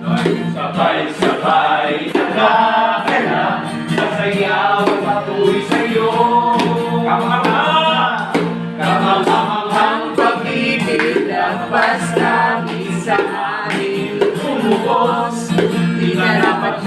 Sabay-sabay nagkakala, sasayaw at patuloy sa'yo. Kamangha-manghang pag-ibig, lagpas langit sa amin umubos. Di dapat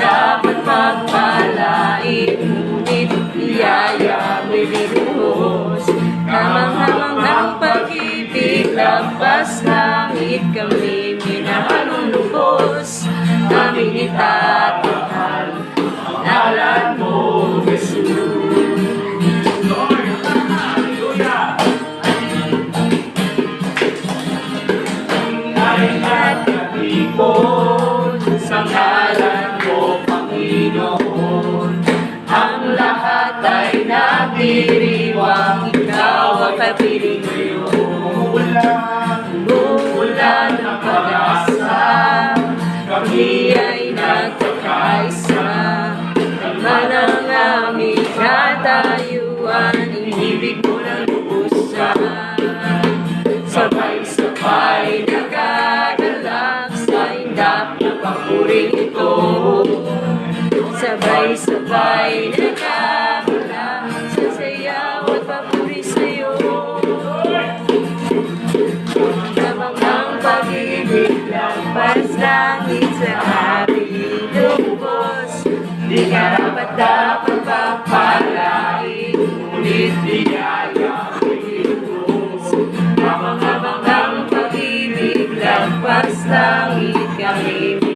magpalain, ngunit biyaya mo'y binuhos. Kamangha-manghang pag-ibig, lagpas langit, kami minahalong lubos. Aming itatakal ang ngalan mo, Jesus. At katipon Sa ngalan mo, Panginoon, ang lahat ay nagdiriwang, ikaw ang kapiling ngayon. Umuulan ng pag-asa, kami ay nagkakaisa. Naman ang aming katayuan, inibig mo ng lubusan. Sabay-sabay nagagalak sa indap na papuring ito. Sabay-sabay nagagalak sa sayaw at papuri sa'yo. Kamangha-manghang pag-ibig, lagpas langit sa ating lubos. Di karapat-dapat papalain, ngunit biyaya mo'y binuhos. Kamangha-manghang pag-ibig, lagpas langit